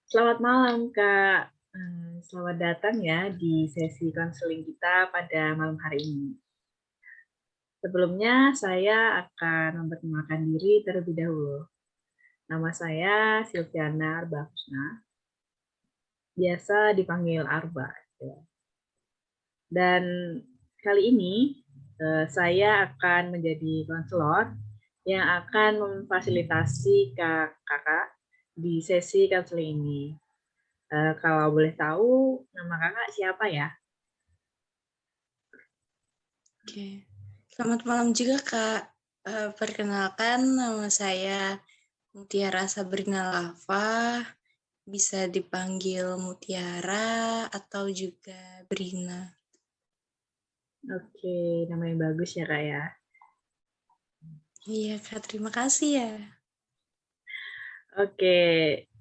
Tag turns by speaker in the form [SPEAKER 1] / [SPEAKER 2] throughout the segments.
[SPEAKER 1] Selamat malam, Kak. Selamat datang ya di sesi konseling kita pada malam hari ini. Sebelumnya, saya akan memperkenalkan diri terlebih dahulu. Nama saya Silviana Arbahusna, biasa dipanggil Arba. Ya. Dan kali ini saya akan menjadi konselor yang akan memfasilitasi kakak di sesi konseling ini. Kalau boleh tahu, nama kakak siapa ya?
[SPEAKER 2] Oke, selamat malam juga Kak. Perkenalkan nama saya Mutiara Sabrina Lava, bisa dipanggil Mutiara atau juga Brina.
[SPEAKER 1] Oke, nama yang bagus ya Kak ya.
[SPEAKER 2] Iya Kak, terima kasih ya.
[SPEAKER 1] Oke,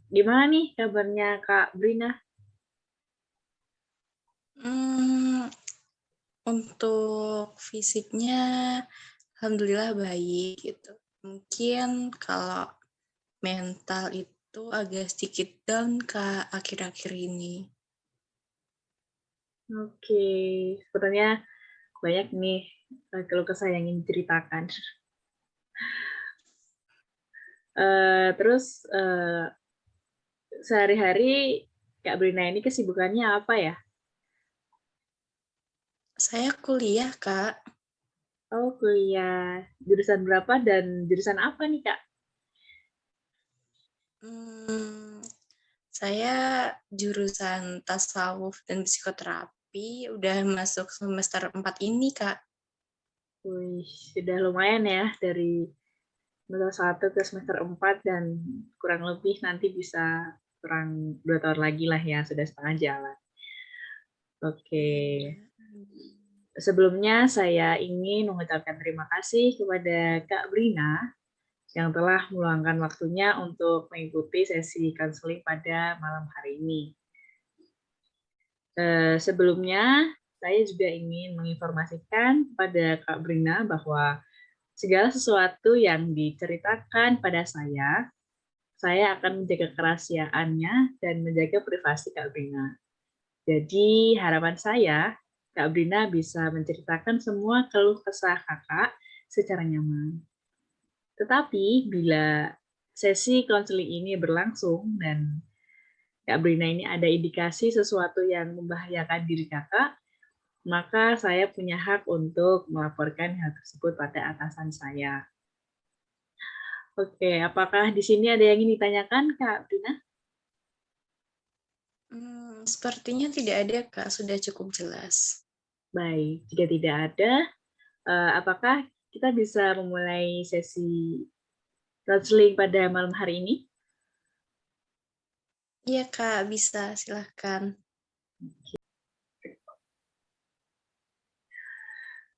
[SPEAKER 1] gimana nih kabarnya Kak Brina?
[SPEAKER 2] Untuk fisiknya alhamdulillah baik gitu. Mungkin kalau mental itu agak sedikit down Kak akhir-akhir ini.
[SPEAKER 1] Oke, sepertinya banyak nih keluh kesah yang ingin diceritakan. Terus sehari-hari Kak Brina ini kesibukannya apa ya?
[SPEAKER 2] Saya kuliah Kak.
[SPEAKER 1] Oh, kuliah. Jurusan berapa dan jurusan apa nih Kak?
[SPEAKER 2] Hmm, Saya jurusan tasawuf dan psikoterapi, udah masuk semester 4 ini, Kak.
[SPEAKER 1] Wih, sudah lumayan ya dari semester 1 ke semester 4 dan kurang lebih nanti bisa kurang 2 tahun lagi lah ya, sudah setengah jalan. Oke.
[SPEAKER 2] Iya.
[SPEAKER 1] Sebelumnya saya ingin mengucapkan terima kasih kepada Kak Brina yang telah meluangkan waktunya untuk mengikuti sesi konseling pada malam hari ini. Sebelumnya, saya juga ingin menginformasikan kepada Kak Brina bahwa segala sesuatu yang diceritakan pada saya akan menjaga kerahasiaannya dan menjaga privasi Kak Brina. Jadi harapan saya, Kak Brina bisa menceritakan semua keluh kesah kakak secara nyaman. Tetapi bila sesi konseling ini berlangsung dan Kak Brina ini ada indikasi sesuatu yang membahayakan diri kakak, maka saya punya hak untuk melaporkan hal tersebut pada atasan saya. Oke, apakah di sini ada yang ingin ditanyakan, Kak Brina?
[SPEAKER 2] Sepertinya tidak ada, Kak. Sudah cukup jelas.
[SPEAKER 1] Baik, jika tidak ada, apakah kita bisa memulai sesi counseling pada malam hari ini?
[SPEAKER 2] Iya, Kak. Bisa. Silahkan.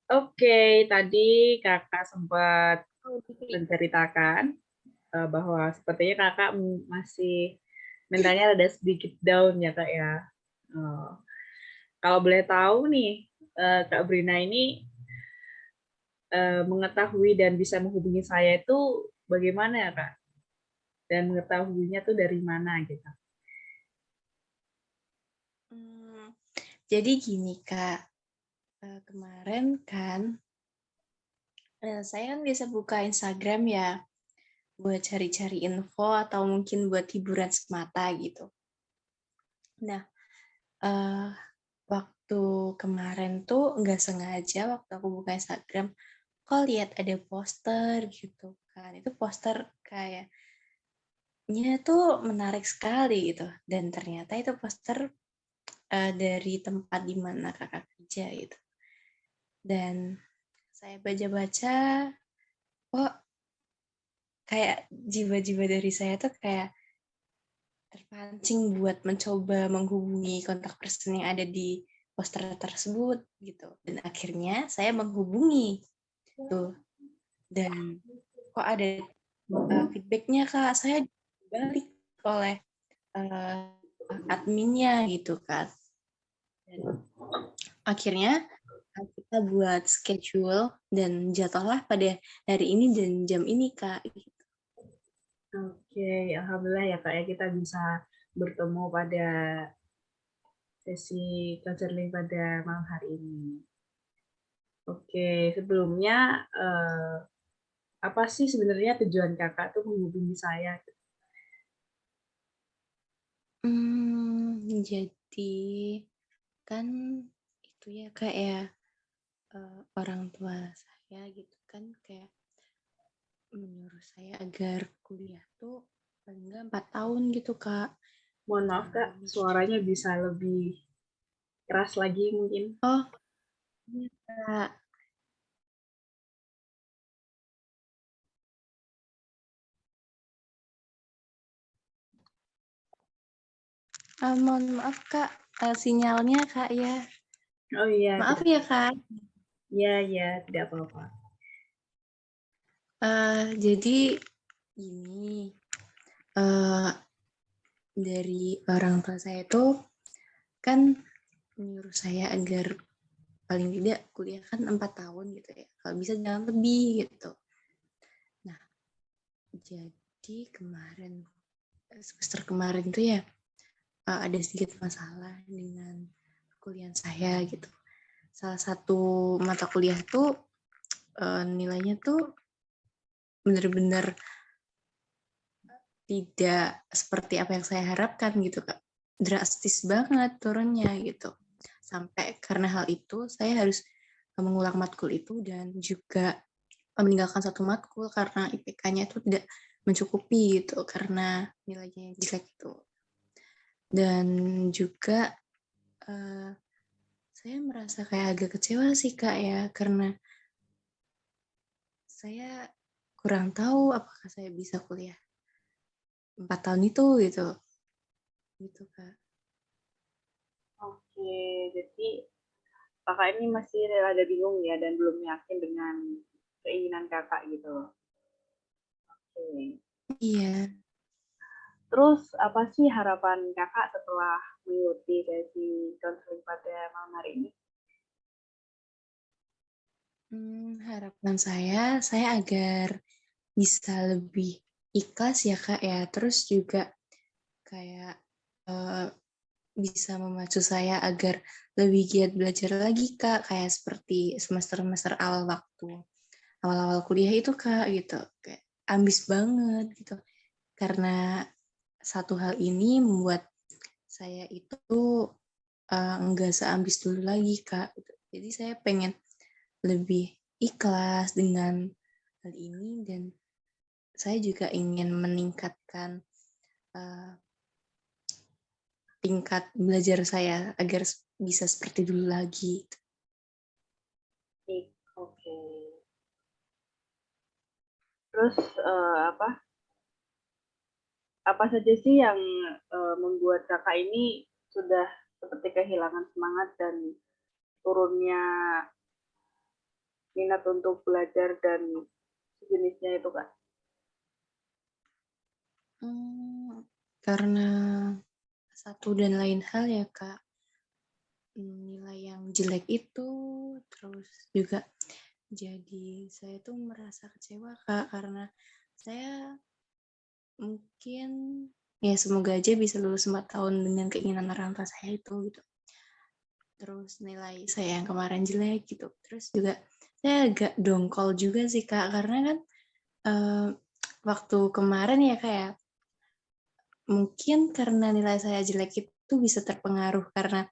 [SPEAKER 1] Oke, tadi kakak sempat menceritakan bahwa sepertinya kakak masih mentalnya ada sedikit down ya kak ya. Eh, Kalau boleh tahu nih, Kak Brina ini mengetahui dan bisa menghubungi saya itu bagaimana ya kak? Dan mengetahuinya tuh dari mana gitu?
[SPEAKER 2] Jadi gini, Kak. Kemarin kan, saya kan biasa buka Instagram ya, buat cari-cari info atau mungkin buat hiburan semata gitu. Nah, waktu kemarin tuh nggak sengaja waktu aku buka Instagram, kok lihat ada poster gitu kan. Itu poster kayaknya tuh menarik sekali gitu. Dan ternyata itu poster dari tempat di mana kakak kerja gitu. Dan saya baca-baca, kok kayak jiwa-jiwa dari saya tuh kayak terpancing buat mencoba menghubungi kontak person yang ada di poster tersebut gitu. Dan akhirnya saya menghubungi tuh. Dan kok ada feedbacknya Kak, saya balik oleh adminnya gitu kan. Dan akhirnya kita buat schedule dan jadwallah pada hari ini dan jam ini Kak.
[SPEAKER 1] Oke, alhamdulillah ya kak ya kita bisa bertemu pada sesi counseling pada malam hari ini. Oke, sebelumnya apa sih sebenarnya tujuan kakak tuh menghubungi saya?
[SPEAKER 2] Jadi kan itu ya Kak ya, orang tua saya gitu kan kayak menyuruh saya agar kuliah tuh paling nggak 4 tahun gitu Kak.
[SPEAKER 1] Mohon maaf
[SPEAKER 2] Dan
[SPEAKER 1] kak, suaranya bisa lebih keras lagi mungkin.
[SPEAKER 2] oh iya Kak. Mohon maaf Kak, sinyalnya Kak ya.
[SPEAKER 1] Oh iya,
[SPEAKER 2] Maaf
[SPEAKER 1] tidak
[SPEAKER 2] ya
[SPEAKER 1] apa-apa.
[SPEAKER 2] Kak.
[SPEAKER 1] Iya, iya, tidak apa-apa.
[SPEAKER 2] Jadi ini dari orang tua saya itu kan menyuruh saya agar paling tidak kuliah kan 4 tahun gitu ya. Kalau bisa jangan lebih gitu. Nah, jadi semester kemarin tuh ya ada sedikit masalah dengan kuliah saya gitu. Salah satu mata kuliah tuh nilainya tuh bener-bener tidak seperti apa yang saya harapkan gitu Kak. Drastis banget turunnya gitu. Sampai karena hal itu saya harus mengulang matkul itu dan juga meninggalkan satu matkul karena IPK-nya itu tidak mencukupi gitu karena nilainya yang jelek itu. Dan juga saya merasa kayak agak kecewa sih Kak ya karena saya kurang tahu apakah saya bisa kuliah 4 tahun itu gitu Kak.
[SPEAKER 1] Oke, jadi kakak ini masih rada bingung ya dan belum yakin dengan keinginan kakak gitu. Oke.
[SPEAKER 2] Iya.
[SPEAKER 1] Terus apa sih harapan kakak setelah mengikuti sesi counseling pada malam hari ini?
[SPEAKER 2] Harapan saya agar bisa lebih ikhlas ya Kak ya. Terus juga kayak bisa memacu saya agar lebih giat belajar lagi Kak. Kayak seperti semester-semester awal waktu awal-awal kuliah itu Kak gitu. Kayak ambis banget gitu. Karena satu hal ini membuat saya itu nggak seambis dulu lagi Kak. Gitu. Jadi saya pengen lebih ikhlas dengan hal ini dan saya juga ingin meningkatkan uh, tingkat belajar saya agar bisa seperti dulu lagi.
[SPEAKER 1] Oke. Terus apa apa saja sih yang membuat kakak ini sudah seperti kehilangan semangat dan turunnya minat untuk belajar dan sejenisnya itu kak?
[SPEAKER 2] Karena satu dan lain hal ya Kak, nilai yang jelek itu, terus juga jadi saya tuh merasa kecewa Kak, karena saya mungkin ya semoga aja bisa lulus 4 tahun dengan keinginan orang tua saya itu gitu. Terus nilai saya yang kemarin jelek gitu. Terus juga saya agak dongkol juga sih Kak, karena kan waktu kemarin ya kayak mungkin karena nilai saya jelek itu bisa terpengaruh karena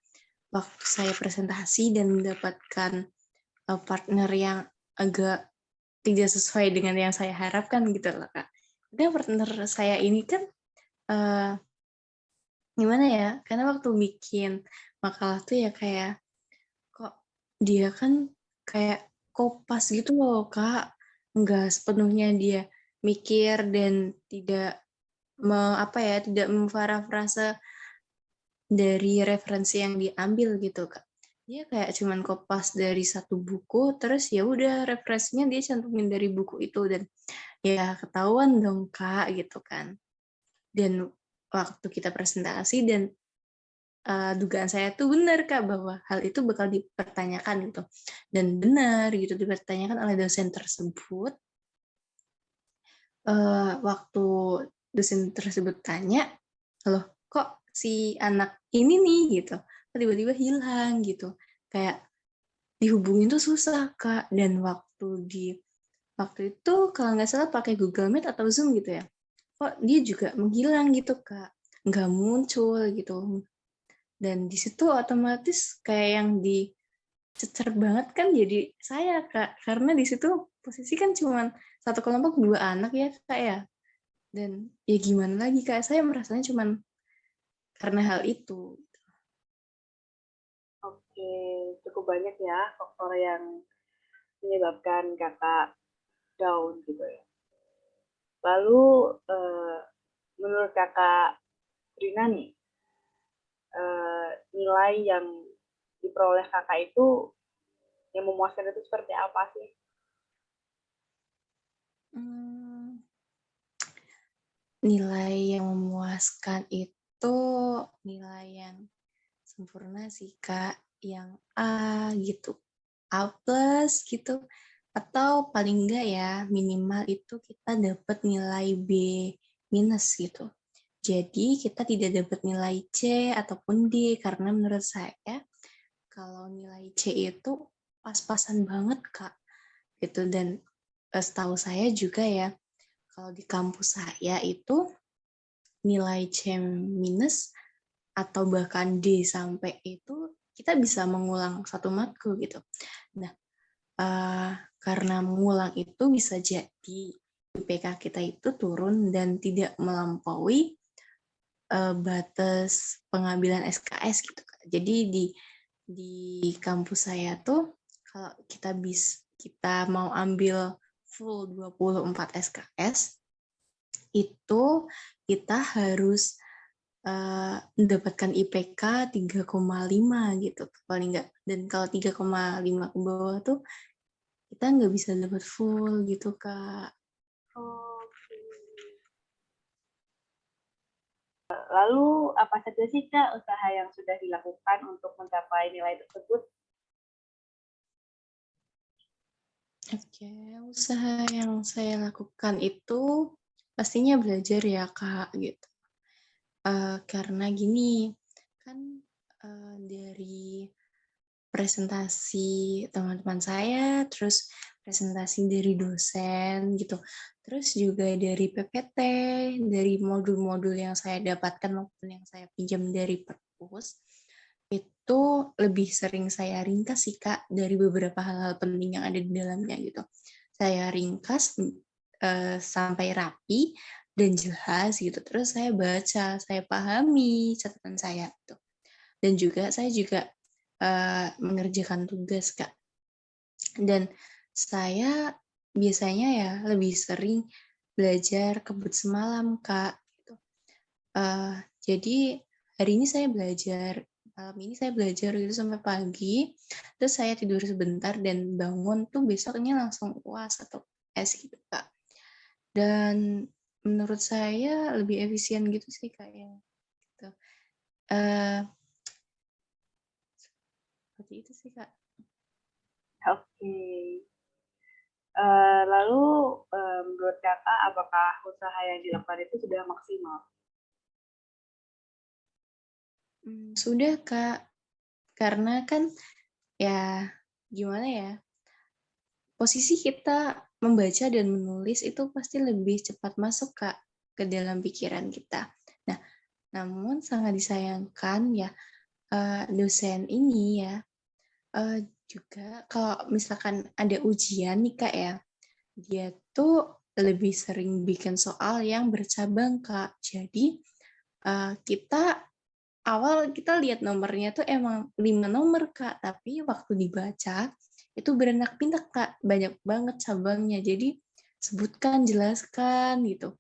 [SPEAKER 2] waktu saya presentasi dan mendapatkan partner yang agak tidak sesuai dengan yang saya harapkan gitu loh Kak. Karena partner saya ini kan uh, gimana ya? Karena waktu bikin makalah tuh ya kayak kok dia kan kayak kopas gitu loh Kak. Nggak sepenuhnya dia mikir dan tidak tidak memparafrase dari referensi yang diambil gitu Kak. Dia kayak cuman kopas dari satu buku terus ya udah referensinya dia cantumin dari buku itu dan ya ketahuan dong Kak gitu kan. Dan waktu kita presentasi dan dugaan saya tuh benar Kak bahwa hal itu bakal dipertanyakan gitu. Dan benar gitu dipertanyakan oleh dosen tersebut. Waktu dosen tersebut tanya, loh kok si anak ini nih gitu, tiba-tiba hilang gitu. Kayak dihubungin tuh susah, Kak, dan waktu itu kalau nggak salah pakai Google Meet atau Zoom gitu ya, kok dia juga menghilang gitu, Kak, nggak muncul gitu. Dan di situ otomatis kayak yang dicecer banget kan jadi saya, Kak, karena di situ posisi kan cuman satu kelompok 2 anak ya, Kak, ya. Dan ya gimana lagi, Kak, saya merasanya cuman karena hal itu.
[SPEAKER 1] Oke, cukup banyak ya faktor yang menyebabkan Kakak down gitu ya. Lalu menurut Kakak Rina nih, nilai yang diperoleh Kakak itu yang memuaskan itu seperti apa sih?
[SPEAKER 2] Mmm, Nilai yang memuaskan itu nilai yang sempurna sih, Kak, yang A gitu, A plus gitu, atau paling enggak ya minimal itu kita dapat nilai B minus gitu. Jadi kita tidak dapat nilai C ataupun D karena menurut saya kalau nilai C itu pas-pasan banget, Kak, gitu. Dan setahu saya juga ya kalau di kampus saya itu nilai C minus atau bahkan D sampai itu kita bisa mengulang satu matkul gitu. Nah, karena mengulang itu bisa jadi IPK kita itu turun dan tidak melampaui batas pengambilan SKS gitu, Kak. Jadi di kampus saya tuh kalau kita mau ambil full 24 SKS itu kita harus mendapatkan IPK 3,5 gitu paling nggak. Dan kalau 3,5 ke bawah tuh kita nggak bisa dapat full gitu, Kak.
[SPEAKER 1] Oke. Lalu apa saja sih Kak usaha yang sudah dilakukan untuk mencapai nilai tersebut?
[SPEAKER 2] Oke, usaha yang saya lakukan itu pastinya belajar ya, Kak, gitu. Karena gini, kan dari presentasi teman-teman saya, terus presentasi dari dosen gitu, terus juga dari PPT, dari modul-modul yang saya dapatkan maupun yang saya pinjam dari perpus, itu lebih sering saya ringkas sih, Kak, dari beberapa hal-hal penting yang ada di dalamnya gitu. Saya ringkas sampai rapi dan jelas gitu. Terus saya baca, saya pahami catatan saya gitu. Dan juga saya juga mengerjakan tugas, Kak. Dan saya biasanya ya lebih sering belajar kebut semalam, Kak, gitu. Jadi hari ini saya belajar, malam ini saya belajar gitu sampai pagi, terus saya tidur sebentar dan bangun tuh besoknya langsung UAS atau UTS gitu, Kak. Dan menurut saya lebih efisien gitu sih, Kak, ya, gitu. Seperti itu sih, Kak.
[SPEAKER 1] Oke. Lalu menurut Kakak apakah usaha yang dilakukan itu sudah maksimal?
[SPEAKER 2] Sudah, Kak. Karena kan ya gimana ya, posisi kita membaca dan menulis itu pasti lebih cepat masuk, Kak, ke dalam pikiran kita. Nah, namun sangat disayangkan ya, dosen ini ya, juga kalau misalkan ada ujian nih, Kak, ya, dia tuh lebih sering bikin soal yang bercabang, Kak. Jadi, kita kita lihat nomornya tuh emang 5 nomor, Kak, tapi waktu dibaca itu berenak-pinak, Kak, banyak banget cabangnya. Jadi sebutkan, jelaskan gitu.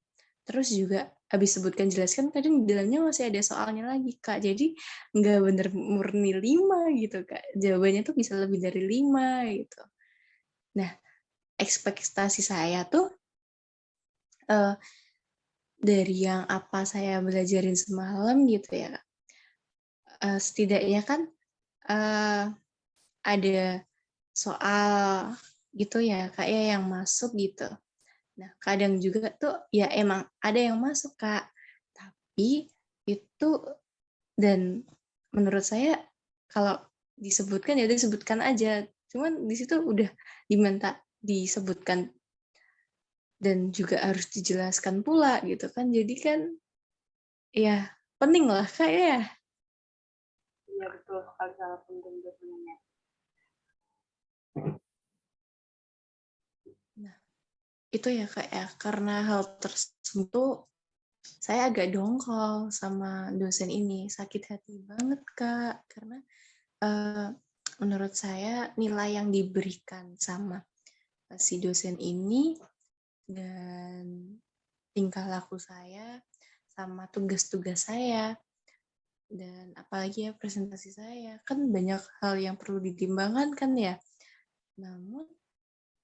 [SPEAKER 2] Terus juga habis sebutkan, jelaskan kadang di dalamnya masih ada soalnya lagi, Kak. Jadi nggak bener murni 5 gitu, Kak. Jawabannya tuh bisa lebih dari 5 gitu. Nah, ekspektasi saya tuh dari yang apa saya belajarin semalam gitu ya, Kak. Setidaknya kan ada soal gitu ya, Kak, ya, yang masuk gitu. Nah, kadang juga tuh ya emang ada yang masuk, Kak, tapi itu Dan menurut saya kalau disebutkan ya udah disebutkan aja. Cuman di situ udah diminta disebutkan dan juga harus dijelaskan pula gitu kan. Jadi kan ya penting lah Kak ya.
[SPEAKER 1] Iya betul sekali, sangat penting itu sebenarnya.
[SPEAKER 2] Nah, itu ya Kak ya, karena hal tersebut tuh saya agak dongkol sama dosen ini, sakit hati banget Kak, karena eh, menurut saya nilai yang diberikan sama si dosen ini dan tingkah laku saya sama tugas-tugas saya dan apalagi ya presentasi saya kan banyak hal yang perlu ditimbangkan kan ya. Namun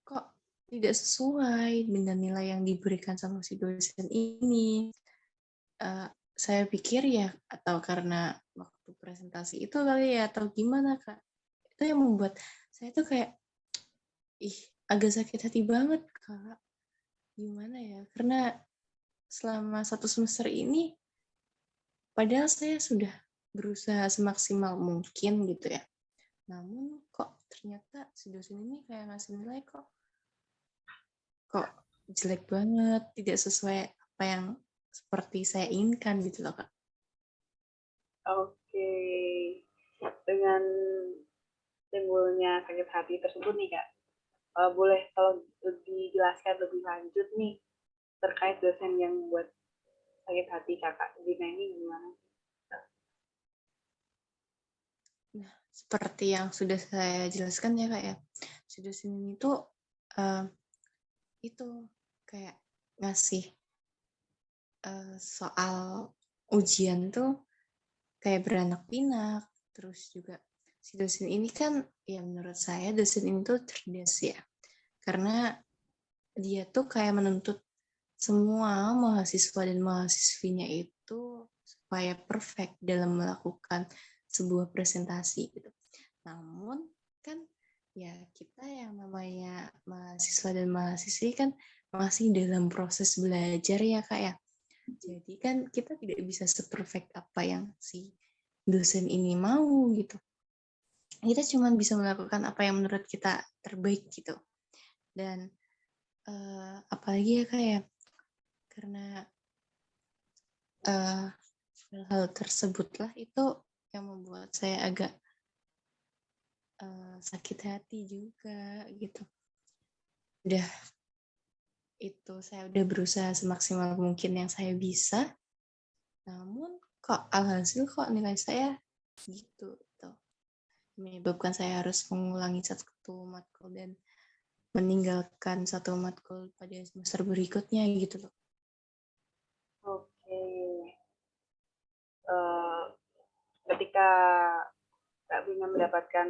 [SPEAKER 2] kok tidak sesuai dengan nilai yang diberikan sama si dosen ini. Eh, saya pikir ya atau karena waktu presentasi itu kali ya atau gimana Kak. Itu yang membuat saya tuh kayak ih agak sakit hati banget Kak. Gimana ya? Karena selama 1 semester ini padahal saya sudah berusaha semaksimal mungkin gitu ya. Namun kok ternyata si dosen ini kayak ngasih nilai kok jelek banget, tidak sesuai apa yang seperti saya inginkan gitu loh Kak.
[SPEAKER 1] Oke, dengan timbulnya sakit hati tersebut nih Kak, boleh kalau dijelaskan lebih lanjut nih terkait dosen yang buat sakit hati Kakak Gina ini gimana?
[SPEAKER 2] Nah, seperti yang sudah saya jelaskan ya Kak ya, si dosen ini tuh uh, itu kayak ngasih soal ujian tuh kayak beranak pinak, terus juga si dosen ini kan ya menurut saya dosen ini tuh cerdas ya, karena dia tuh kayak menuntut semua mahasiswa dan mahasiswinya itu supaya perfect dalam melakukan sebuah presentasi gitu. Namun kan ya kita yang namanya mahasiswa dan mahasiswi kan masih dalam proses belajar ya Kak ya. Jadi kan kita tidak bisa seperfect apa yang si dosen ini mau gitu. Kita cuma bisa melakukan apa yang menurut kita terbaik gitu. Dan apalagi ya Kak ya, karena hal tersebutlah itu yang membuat saya agak sakit hati juga gitu. Udah itu saya udah berusaha semaksimal mungkin yang saya bisa, namun kok alhasil kok nilai saya gitu gitu. Menyebabkan saya harus mengulangi satu matkul dan meninggalkan satu matkul pada semester berikutnya gitu loh.
[SPEAKER 1] Oke, uh, ketika Kak Bina mendapatkan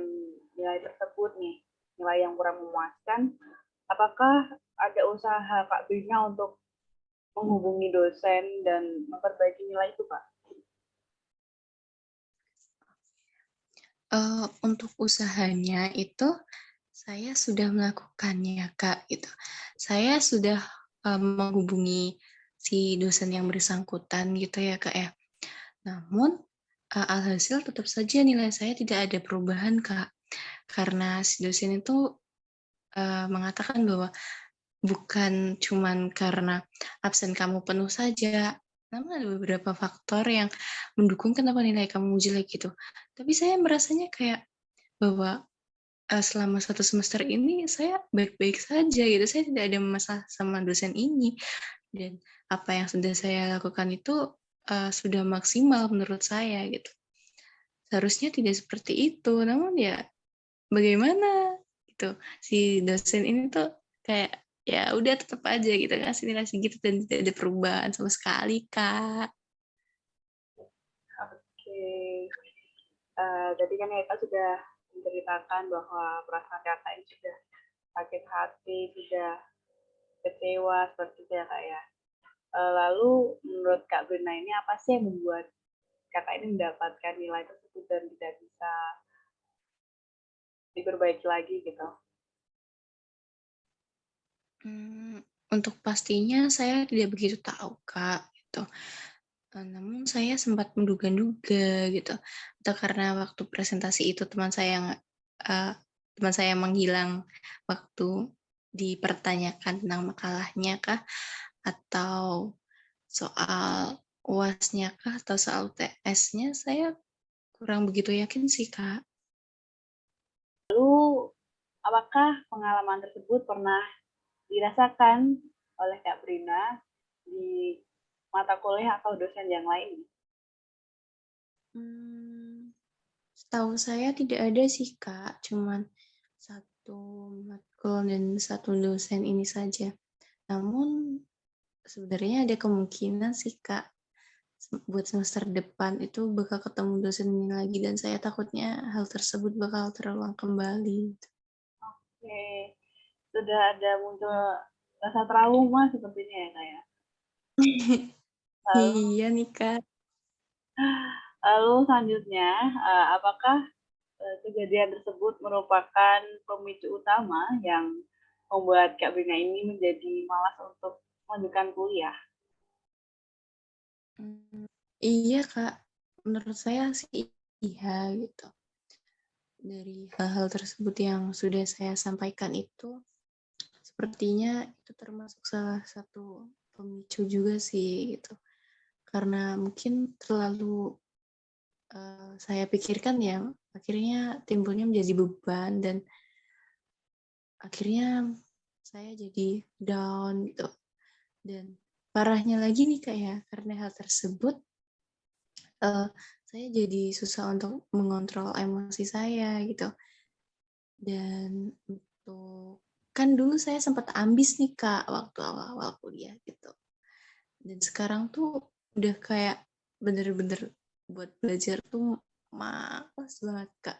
[SPEAKER 1] nilai tersebut nih, nilai yang kurang memuaskan, apakah ada usaha Kak Bina untuk menghubungi dosen dan memperbaiki nilai itu, Pak?
[SPEAKER 2] Untuk usahanya itu saya sudah melakukannya Kak gitu. Saya sudah menghubungi si dosen yang bersangkutan gitu ya Kak ya. Namun alhasil tetap saja nilai saya tidak ada perubahan Kak. Karena si dosen itu mengatakan bahwa bukan cuman karena absen kamu penuh saja, namun ada beberapa faktor yang mendukung kenapa nilai kamu jelek gitu. Tapi saya merasanya kayak bahwa selama 1 semester ini saya baik-baik saja gitu, saya tidak ada masalah sama dosen ini, dan apa yang sudah saya lakukan itu sudah maksimal menurut saya gitu. Seharusnya tidak seperti itu, namun ya bagaimana gitu. Si dosen ini tuh kayak ya udah tetap aja gitu ngasih nilai segitu dan tidak ada perubahan sama sekali, Kak.
[SPEAKER 1] Oke, tadi kan Eka sudah menceritakan bahwa perasaan kakak ini sudah sakit hati, sudah kecewa seperti itu ya kak ya. Lalu menurut Kak Brina ini apa sih yang membuat kakak ini mendapatkan nilai tersebut dan tidak bisa diperbaiki lagi gitu?
[SPEAKER 2] Hmm, untuk pastinya saya tidak begitu tahu, Kak. Gitu. Namun saya sempat menduga-duga gitu, atau karena waktu presentasi itu teman saya menghilang waktu dipertanyakan tentang makalahnya kah, atau soal UAS-nya kah, atau soal UTS-nya, saya kurang begitu yakin sih, Kak.
[SPEAKER 1] Lalu, apakah pengalaman tersebut pernah dirasakan oleh Kak Brina di mata kuliah atau dosen yang lain?
[SPEAKER 2] Setahu saya tidak ada sih, Kak, cuman satu matkul dan satu dosen ini saja. Namun sebenarnya ada kemungkinan sih, Kak, buat semester depan itu bakal ketemu dosen ini lagi dan saya takutnya hal tersebut bakal terulang kembali.
[SPEAKER 1] Oke, sudah ada muncul rasa trauma sepertinya ya Kak ya. Lalu,
[SPEAKER 2] Iya nih, Kak.
[SPEAKER 1] lalu selanjutnya, apakah kejadian tersebut merupakan pemicu utama yang membuat Kak Brina ini menjadi malas untuk melanjutkan kuliah?
[SPEAKER 2] Iya, Kak. Menurut saya sih iya gitu. Dari hal-hal tersebut yang sudah saya sampaikan itu, sepertinya itu termasuk salah satu pemicu juga sih gitu. Karena mungkin terlalu saya pikirkan ya, akhirnya timbulnya menjadi beban dan akhirnya saya jadi down gitu. Dan parahnya lagi nih Kak ya, karena hal tersebut saya jadi susah untuk mengontrol emosi saya gitu. Dan untuk kan dulu saya sempat ambis nih Kak waktu awal-awal kuliah gitu. Dan sekarang tuh udah kayak bener-bener buat belajar tuh males banget Kak.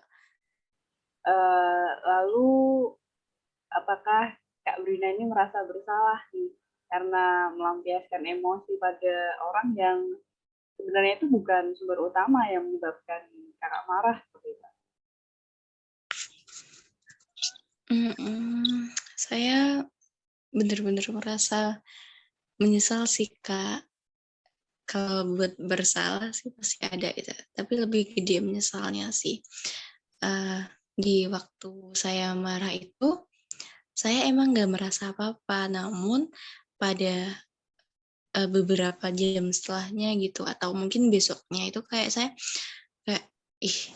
[SPEAKER 1] Lalu, apakah Kak Brina ini merasa bersalah nih karena melampiaskan emosi pada orang yang sebenarnya itu bukan sumber utama yang menyebabkan kakak marah seperti itu?
[SPEAKER 2] Saya bener-bener merasa menyesal sih Kak. Kalau buat bersalah sih pasti ada gitu, tapi lebih gede menyesalnya sih. Uh, di waktu saya marah itu, saya emang nggak merasa apa-apa, namun pada beberapa jam setelahnya gitu, atau mungkin besoknya itu kayak saya kayak, ih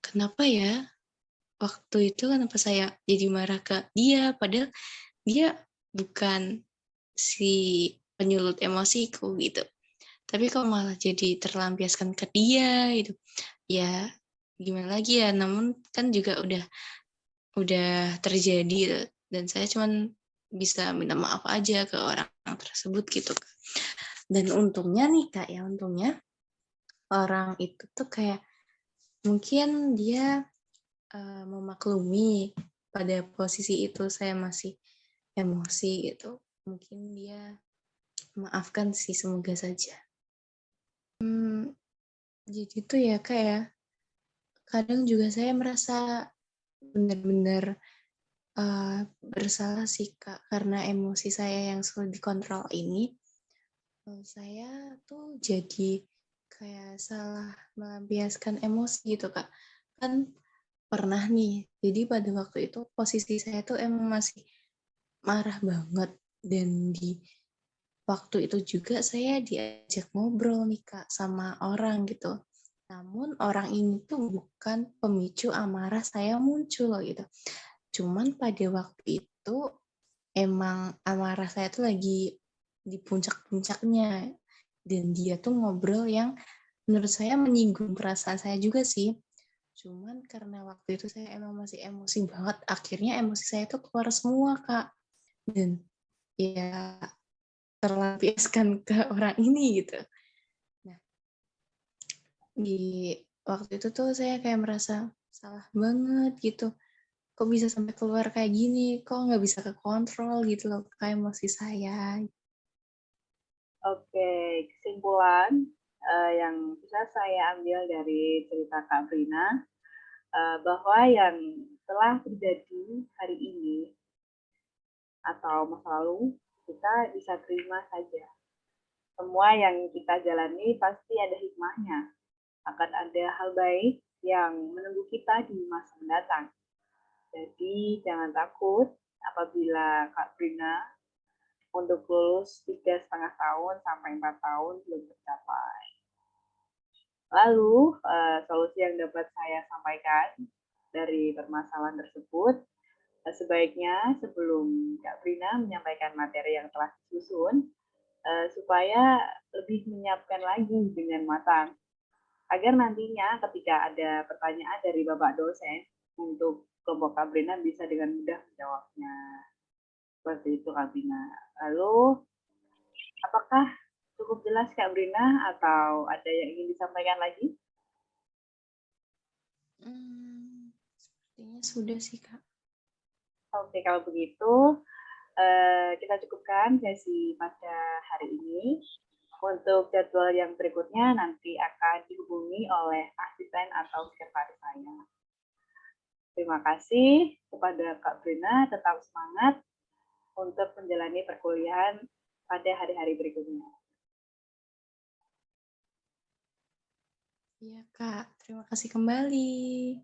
[SPEAKER 2] kenapa ya waktu itu kenapa saya jadi marah ke dia, padahal dia bukan si penyulut emosiku gitu. Tapi kok malah jadi terlampiaskan ke dia gitu. Ya gimana lagi ya, namun kan juga udah terjadi dan saya cuman bisa minta maaf aja ke orang tersebut gitu. Dan untungnya nih Kak ya, untungnya orang itu tuh kayak mungkin dia memaklumi pada posisi itu saya masih emosi gitu. Mungkin dia maafkan sih, semoga saja. Jadi tuh ya Kak ya, kadang juga saya merasa benar-benar bersalah sih Kak, karena emosi saya yang sulit dikontrol ini, saya tuh jadi kayak salah melampiaskan emosi gitu Kak. Kan pernah nih, jadi pada waktu itu posisi saya tuh emang masih marah banget dan di waktu itu juga saya diajak ngobrol nih Kak sama orang gitu. Namun orang ini tuh bukan pemicu amarah saya muncul gitu. Cuman pada waktu itu emang amarah saya tuh lagi di puncak-puncaknya. Dan dia tuh ngobrol yang menurut saya menyinggung perasaan saya juga sih. Cuman karena waktu itu saya emang masih emosi banget, akhirnya emosi saya tuh keluar semua, Kak. Dan ya terlampiaskan ke orang ini gitu. Nah, di waktu itu tuh saya kayak merasa salah banget gitu. Kok bisa sampai keluar kayak gini? Kok nggak bisa kekontrol gitu loh, kayak emosi saya.
[SPEAKER 1] Oke, kesimpulan yang bisa saya ambil dari cerita Kak Brina, bahwa yang telah terjadi hari ini atau masa lalu kita bisa terima saja. Semua semua yang kita jalani pasti ada hikmahnya. Akan ada hal baik yang menunggu kita di masa mendatang. Jadi jangan takut apabila Kak Brina untuk lulus 3,5 tahun sampai 4 tahun belum tercapai. Lalu, solusi yang dapat saya sampaikan dari permasalahan tersebut, sebaiknya sebelum Kak Brina menyampaikan materi yang telah disusun, supaya lebih menyiapkan lagi dengan matang. Agar nantinya ketika ada pertanyaan dari Bapak dosen untuk kelompok Kak Brina bisa dengan mudah menjawabnya. Seperti itu Kak Brina. Lalu, apakah cukup jelas Kak Brina atau ada yang ingin disampaikan lagi?
[SPEAKER 2] Sepertinya sudah sih, Kak.
[SPEAKER 1] Oke, kalau begitu kita cukupkan sesi pada hari ini. Untuk jadwal yang berikutnya nanti akan dihubungi oleh asisten atau sekretaris saya. Terima kasih kepada Kak Brina, tetap semangat untuk menjalani perkuliahan pada hari-hari berikutnya.
[SPEAKER 2] Iya, Kak. Terima kasih kembali.